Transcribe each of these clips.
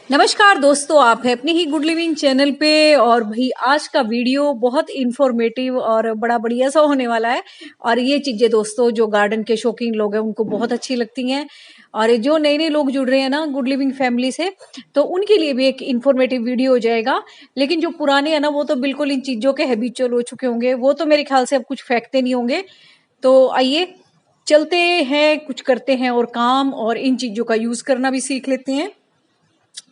नमस्कार दोस्तों, आप हैं अपने ही गुड लिविंग चैनल पे। और भाई आज का वीडियो बहुत इंफॉर्मेटिव और बड़ा बढ़िया सा होने वाला है। और ये चीजें दोस्तों जो गार्डन के शौकीन लोग हैं उनको बहुत अच्छी लगती हैं। और जो नए नए लोग जुड़ रहे हैं ना गुड लिविंग फैमिली से, तो उनके लिए भी एक इंफॉर्मेटिव वीडियो हो जाएगा। लेकिन जो पुराने हैं ना वो तो बिल्कुल इन चीजों के हैबिचुअल हो चुके होंगे, वो तो मेरे ख्याल से अब कुछ फेंकते नहीं होंगे। तो आइए चलते हैं, कुछ करते हैं और काम और इन चीजों का यूज करना भी सीख लेते हैं।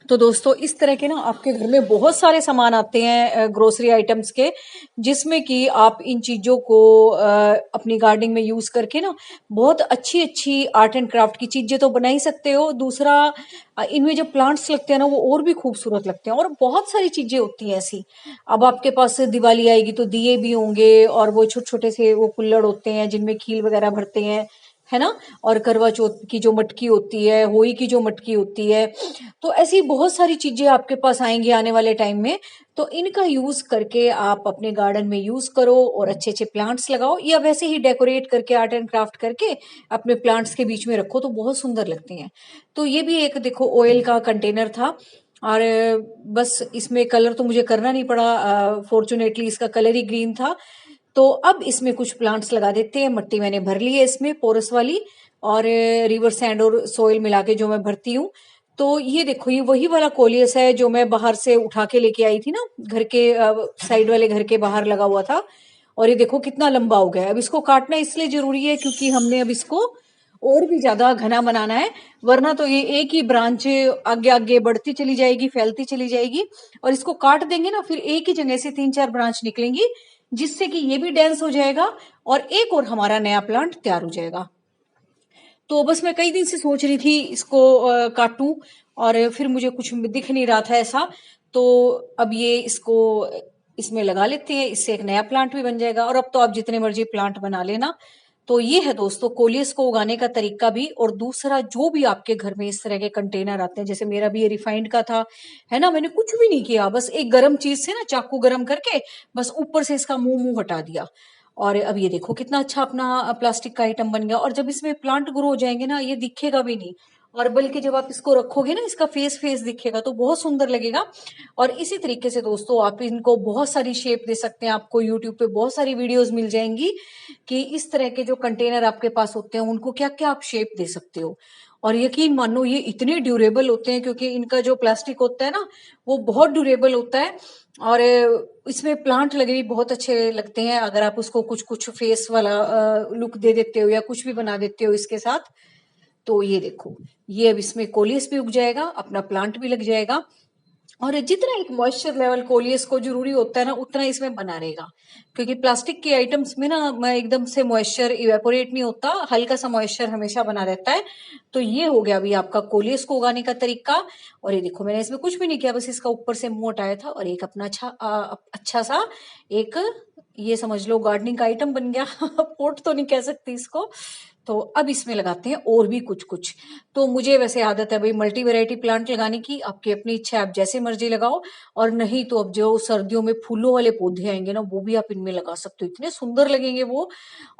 तो दोस्तों इस तरह के ना आपके घर में बहुत सारे सामान आते हैं ग्रोसरी आइटम्स के, जिसमें कि आप इन चीजों को अपनी गार्डनिंग में यूज करके ना बहुत अच्छी अच्छी आर्ट एंड क्राफ्ट की चीजें तो बना ही सकते हो। दूसरा इनमें जो प्लांट्स लगते हैं ना वो और भी खूबसूरत लगते हैं, और बहुत सारी चीजें होती हैं ऐसी। अब आपके पास दिवाली आएगी तो दिए भी होंगे, और वो छोटे छोटे से वो कुल्हड़ होते हैं जिनमें खील वगैरह भरते हैं, है ना। और करवा चौथ की जो मटकी होती है, होली की जो मटकी होती है, तो ऐसी बहुत सारी चीजें आपके पास आएंगी आने वाले टाइम में। तो इनका यूज करके आप अपने गार्डन में यूज करो और अच्छे अच्छे प्लांट्स लगाओ, या वैसे ही डेकोरेट करके आर्ट एंड क्राफ्ट करके अपने प्लांट्स के बीच में रखो तो बहुत सुंदर लगती हैं। तो ये भी एक देखो ऑयल का कंटेनर था, और बस इसमें कलर तो मुझे करना नहीं पड़ा, फॉर्चुनेटली इसका कलर ही ग्रीन था। तो अब इसमें कुछ प्लांट्स लगा देते हैं। मट्टी मैंने भर ली है इसमें पोरस वाली, और रिवर सैंड और सोइल मिला के जो मैं भरती हूँ। तो ये देखो, ये वही वाला कोलियस है जो मैं बाहर से उठा के लेके आई थी ना, घर के साइड वाले घर के बाहर लगा हुआ था। और ये देखो कितना लंबा हो गया है। अब इसको काटना इसलिए जरूरी है क्योंकि हमने अब इसको और भी ज्यादा घना बनाना है, वरना तो ये एक ही ब्रांच आगे आगे बढ़ती चली जाएगी, फैलती चली जाएगी। और इसको काट देंगे ना फिर एक ही जगह से 3-4 ब्रांच निकलेंगी, जिससे कि ये भी डेंस हो जाएगा और एक और हमारा नया प्लांट तैयार हो जाएगा। तो बस मैं कई दिन से सोच रही थी इसको काटूं, और फिर मुझे कुछ दिख नहीं रहा था ऐसा। तो अब ये इसको इसमें लगा लेते हैं, इससे एक नया प्लांट भी बन जाएगा। और अब तो आप जितने मर्जी प्लांट बना लेना। तो ये है दोस्तों कोलियस को उगाने का तरीका भी। और दूसरा, जो भी आपके घर में इस तरह के कंटेनर आते हैं, जैसे मेरा भी ये रिफाइंड का था, है ना, मैंने कुछ भी नहीं किया, बस एक गर्म चीज से ना चाकू गर्म करके बस ऊपर से इसका मुंह मुंह हटा दिया। और अब ये देखो कितना अच्छा अपना प्लास्टिक का आइटम बन गया। और जब इसमें प्लांट ग्रो हो जाएंगे ना ये दिखेगा भी नहीं, और बल्कि जब आप इसको रखोगे ना इसका फेस फेस दिखेगा तो बहुत सुंदर लगेगा। और इसी तरीके से दोस्तों आप इनको बहुत सारी शेप दे सकते हैं। आपको यूट्यूब पे बहुत सारी वीडियोस मिल जाएंगी कि इस तरह के जो कंटेनर आपके पास होते हैं उनको क्या क्या आप शेप दे सकते हो। और यकीन मानो ये इतने ड्यूरेबल होते हैं, क्योंकि इनका जो प्लास्टिक होता है ना वो बहुत ड्यूरेबल होता है। और इसमें प्लांट लगे भी बहुत अच्छे लगते हैं अगर आप उसको कुछ कुछ फेस वाला लुक दे देते हो या कुछ भी बना देते हो इसके साथ। तो ये देखो, ये अब इसमें कोलियस भी उग जाएगा, अपना प्लांट भी लग जाएगा। और जितना एक मॉइस्चर लेवल कोलियस को जरूरी होता है ना उतना इसमें बना रहेगा, क्योंकि प्लास्टिक के आइटम्स में ना एकदम से मॉइस्चर इवेपोरेट नहीं होता, हल्का सा मॉइस्चर हमेशा बना रहता है। तो ये हो गया अभी आपका कोलियस को उगाने का तरीका। और ये देखो मैंने इसमें कुछ भी नहीं किया, बस इसका ऊपर से मुंह हटाया था और एक अपना अच्छा सा एक, ये समझ लो गार्डनिंग का आइटम बन गया। पोट तो नहीं कह सकती इसको। तो अब इसमें लगाते हैं और भी कुछ कुछ। तो मुझे वैसे आदत है भाई मल्टी वैरायटी प्लांट लगाने की, आपकी अपनी इच्छा है, आप जैसे मर्जी लगाओ। और नहीं तो अब जो सर्दियों में फूलों वाले पौधे आएंगे ना वो भी आप इनमें लगा सकते हो, इतने सुंदर लगेंगे वो।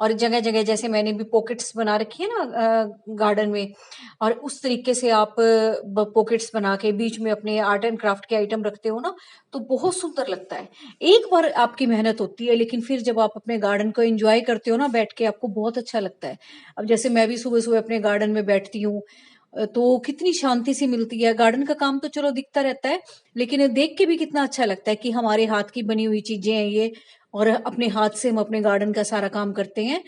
और जगह जगह जैसे मैंने भी पॉकेट्स बना रखी है ना गार्डन में, और उस तरीके से आप पॉकेट्स बना के बीच में अपने आर्ट एंड क्राफ्ट के आइटम रखते हो ना, तो बहुत सुंदर लगता है। एक बार आपकी मेहनत होती है, लेकिन फिर जब आप अपने गार्डन को एंजॉय करते हो ना बैठ के, आपको बहुत अच्छा लगता है। अब जैसे मैं भी सुबह सुबह अपने गार्डन में बैठती हूँ, तो कितनी शांति सी मिलती है। गार्डन का काम तो चलो दिखता रहता है, लेकिन ये देख के भी कितना अच्छा लगता है कि हमारे हाथ की बनी हुई चीजें हैं ये, और अपने हाथ से हम अपने गार्डन का सारा काम करते हैं।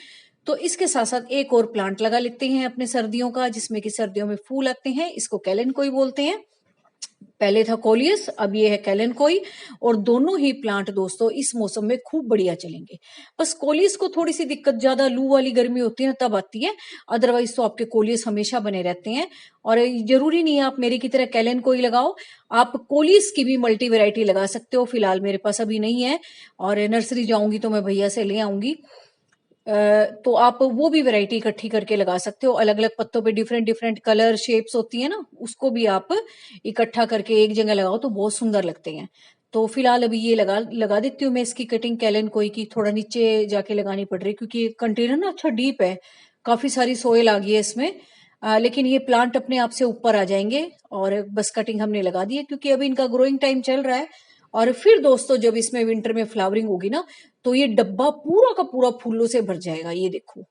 तो इसके साथ साथ एक और प्लांट लगा लेते हैं अपने सर्दियों का, जिसमें कि सर्दियों में फूल आते हैं, इसको कैलेनकोई बोलते हैं। पहले था कोलियस, अब ये है कैलेनकोई। और दोनों ही प्लांट दोस्तों इस मौसम में खूब बढ़िया चलेंगे। बस कोलियस को थोड़ी सी दिक्कत, ज्यादा लू वाली गर्मी होती है ना तब आती है, अदरवाइज तो आपके कोलियस हमेशा बने रहते हैं। और जरूरी नहीं है आप मेरी की तरह कैलेनकोई लगाओ, आप कोलियस की भी मल्टी वेराइटी लगा सकते हो। फिलहाल मेरे पास अभी नहीं है, और नर्सरी जाऊंगी तो मैं भैया से ले आऊंगी। तो आप वो भी वैरायटी इकट्ठी करके लगा सकते हो, अलग अलग पत्तों पे डिफरेंट डिफरेंट कलर शेप्स होती है ना, उसको भी आप इकट्ठा करके एक जगह लगाओ तो बहुत सुंदर लगते हैं। तो फिलहाल अभी ये लगा लगा देती हूँ मैं इसकी कटिंग कैलन कोई की, थोड़ा नीचे जाके लगानी पड़ रही है क्योंकि कंटेनर ना अच्छा डीप है, काफी सारी सोयल आ गई है इसमें। लेकिन ये प्लांट अपने आप से ऊपर आ जाएंगे और बस कटिंग हमने लगा दी है क्योंकि अभी इनका ग्रोइंग टाइम चल रहा है। और फिर दोस्तों जब इसमें विंटर में फ्लावरिंग होगी ना, तो ये डब्बा पूरा का पूरा फूलों से भर जाएगा, ये देखो।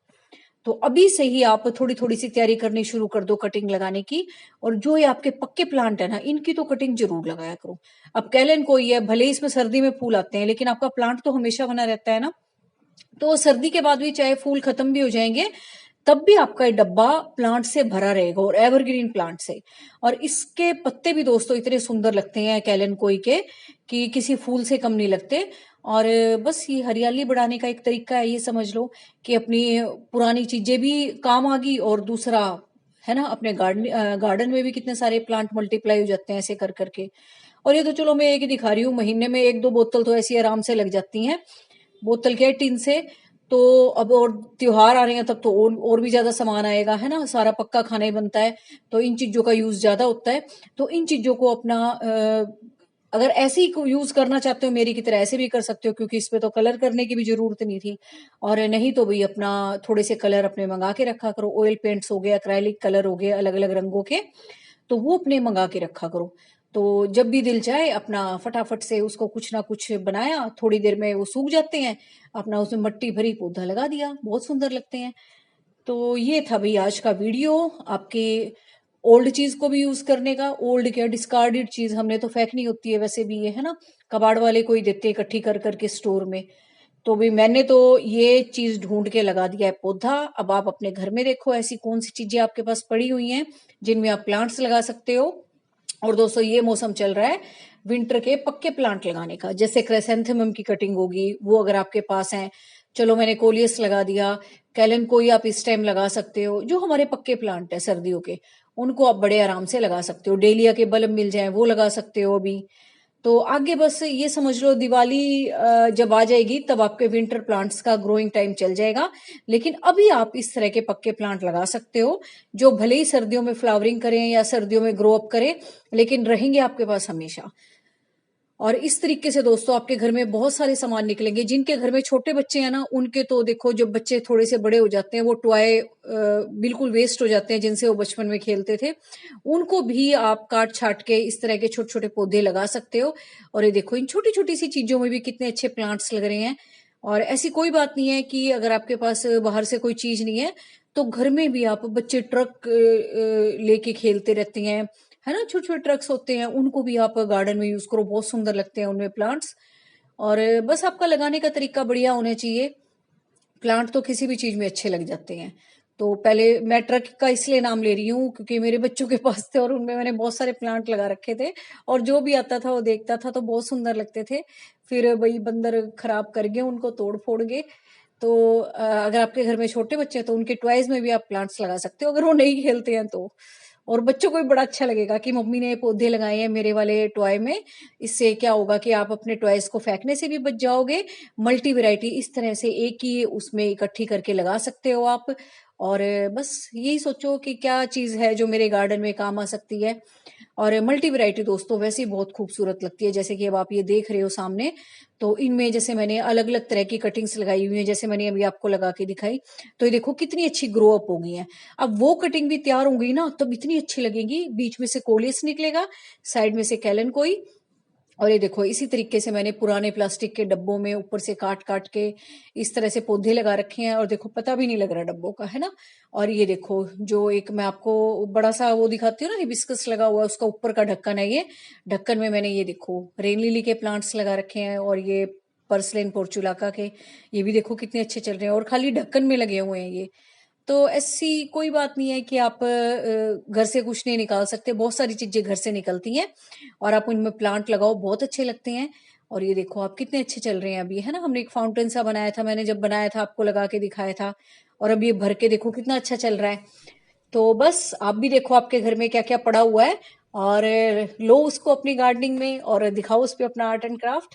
तो अभी से ही आप थोड़ी थोड़ी सी तैयारी करनी शुरू कर दो कटिंग लगाने की। और जो ये आपके पक्के प्लांट है ना, इनकी तो कटिंग जरूर लगाया करो। अब कैलन कोई है, भले इसमें सर्दी में फूल आते हैं, लेकिन आपका प्लांट तो हमेशा बना रहता है ना, तो सर्दी के बाद भी चाहे फूल खत्म भी हो जाएंगे, तब भी आपका ये डब्बा प्लांट से भरा रहेगा, और एवरग्रीन प्लांट से। और इसके पत्ते भी दोस्तों इतने सुंदर लगते हैं कैलन कोई के, कि किसी फूल से कम नहीं लगते। और बस ये हरियाली बढ़ाने का एक तरीका है, ये समझ लो कि अपनी पुरानी चीजें भी काम आ गई, और दूसरा है ना, अपने गार्डन में भी कितने सारे प्लांट मल्टीप्लाई हो जाते हैं ऐसे कर करके। और ये तो चलो मैं एक ही दिखा रही हूँ, महीने में 1-2 बोतल तो ऐसी आराम से लग जाती हैं, बोतल के टिन से। तो अब और त्योहार आ रहे हैं, तब तो और भी ज्यादा सामान आएगा, है ना, सारा पक्का खाना ही बनता है, तो इन चीजों का यूज ज्यादा होता है। तो इन चीजों को अपना अगर ऐसे ही यूज करना चाहते हो मेरी की तरह, ऐसे भी कर सकते हो, क्योंकि इसमें तो कलर करने की भी जरूरत नहीं थी। और नहीं तो भाई अपना थोड़े से कलर अपने मंगा के रखा करो, ऑयल पेंट्स हो गए, एक्राइलिक कलर हो गए अलग अलग रंगों के, तो वो अपने मंगा के रखा करो। तो जब भी दिल चाहे अपना फटाफट से उसको कुछ ना कुछ बनाया, थोड़ी देर में वो सूख जाते हैं, अपना उसमें मट्टी भरी पौधा लगा दिया, बहुत सुंदर लगते हैं। तो ये था भाई आज का वीडियो, आपके ओल्ड चीज को भी यूज करने का। ओल्ड क्या, डिस्कार्डेड चीज हमने तो फेंकनी होती है वैसे भी, ये है ना, कबाड़ वाले को ही देते हैं इकट्ठी कर करके स्टोर में। तो भी मैंने तो ये चीज ढूंढ के लगा दिया है पौधा। अब आप अपने घर में देखो ऐसी कौन सी चीजें आपके पास पड़ी हुई हैं जिनमें आप प्लांट्स लगा सकते हो। और दोस्तों ये मौसम चल रहा है विंटर के पक्के प्लांट लगाने का, जैसे क्रेसेंथेमम की कटिंग होगी वो अगर आपके पास है, चलो मैंने कोलियस लगा दिया, कैलन कोई आप इस टाइम लगा सकते हो, जो हमारे पक्के प्लांट है सर्दियों के, उनको आप बड़े आराम से लगा सकते हो। डेलिया के बल्ब मिल जाए वो लगा सकते हो अभी। तो आगे बस ये समझ लो दिवाली जब आ जाएगी तब आपके विंटर प्लांट्स का ग्रोइंग टाइम चल जाएगा। लेकिन अभी आप इस तरह के पक्के प्लांट लगा सकते हो, जो भले ही सर्दियों में फ्लावरिंग करें या सर्दियों में ग्रो अप करें, लेकिन रहेंगे आपके पास हमेशा। और इस तरीके से दोस्तों आपके घर में बहुत सारे सामान निकलेंगे। जिनके घर में छोटे बच्चे हैं ना, उनके तो देखो जब बच्चे थोड़े से बड़े हो जाते हैं, वो टॉय बिल्कुल वेस्ट हो जाते हैं जिनसे वो बचपन में खेलते थे, उनको भी आप काट छाट के इस तरह के छोटे छोटे पौधे लगा सकते हो। और ये देखो इन छोटी छोटी सी चीजों में भी कितने अच्छे प्लांट्स लग रहे हैं। और ऐसी कोई बात नहीं है कि अगर आपके पास बाहर से कोई चीज नहीं है, तो घर में भी आप, बच्चे ट्रक लेके खेलते रहते हैं, है ना, छोटे छोटे ट्रक्स होते हैं, उनको भी आप गार्डन में यूज करो, बहुत सुंदर लगते हैं उनमें प्लांट्स। और बस आपका लगाने का तरीका बढ़िया होना चाहिए। प्लांट तो किसी भी चीज में अच्छे लग जाते हैं। तो पहले मैं ट्रक का इसलिए नाम ले रही हूँ क्योंकि मेरे बच्चों के पास थे और उनमें मैंने बहुत सारे प्लांट लगा रखे थे, और जो भी आता था वो देखता था तो बहुत सुंदर लगते थे। फिर वही बंदर खराब कर गए उनको, तोड़ फोड़ गए। तो अगर आपके घर में छोटे बच्चे हैं तो उनके टॉयज में भी आप प्लांट्स लगा सकते हो, अगर वो नहीं खेलते हैं तो। और बच्चों को भी बड़ा अच्छा लगेगा कि मम्मी ने पौधे लगाए हैं मेरे वाले टॉय में। इससे क्या होगा कि आप अपने टॉयज को फेंकने से भी बच जाओगे। मल्टी वैरायटी इस तरह से एक ही उसमें इकट्ठी करके लगा सकते हो आप। और बस यही सोचो कि क्या चीज है जो मेरे गार्डन में काम आ सकती है। और मल्टी वैरायटी दोस्तों वैसे ही बहुत खूबसूरत लगती है, जैसे कि अब आप ये देख रहे हो सामने। तो इनमें जैसे मैंने अलग अलग तरह की कटिंग्स लगाई हुई है, जैसे मैंने अभी आपको लगा के दिखाई, तो ये देखो कितनी अच्छी ग्रो अप हो गई है। अब वो कटिंग भी तैयार हो गई ना, तब इतनी अच्छी लगेगी। बीच में से कोलियस निकलेगा, साइड में से कैलन कोई। और ये देखो इसी तरीके से मैंने पुराने प्लास्टिक के डब्बों में ऊपर से काट काट के इस तरह से पौधे लगा रखे हैं, और देखो पता भी नहीं लग रहा डब्बों का, है ना। और ये देखो जो एक मैं आपको बड़ा सा वो दिखाती हूँ ना, हिबिस्कस लगा हुआ है, उसका ऊपर का ढक्कन है ये। ढक्कन में मैंने ये देखो रेन लिली के प्लांट्स लगा रखे हैं, और ये पर्सलेन पोर्चुलाका के, ये भी देखो कितने अच्छे चल रहे हैं, और खाली ढक्कन में लगे हुए हैं ये। तो ऐसी कोई बात नहीं है कि आप घर से कुछ नहीं निकाल सकते, बहुत सारी चीजें घर से निकलती हैं, और आप उनमें प्लांट लगाओ बहुत अच्छे लगते हैं। और ये देखो आप कितने अच्छे चल रहे हैं अभी, है ना। हमने एक फाउंटेन सा बनाया था, मैंने जब बनाया था आपको लगा के दिखाया था, और अभी ये भर के देखो कितना अच्छा चल रहा है। तो बस आप भी देखो आपके घर में क्या क्या पड़ा हुआ है, और लो उसको अपनी गार्डनिंग में और दिखाओ उस पर अपना आर्ट एंड क्राफ्ट।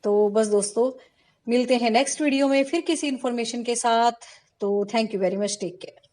तो बस दोस्तों मिलते हैं नेक्स्ट वीडियो में फिर किसी इंफॉर्मेशन के साथ। तो thank you very much, take care.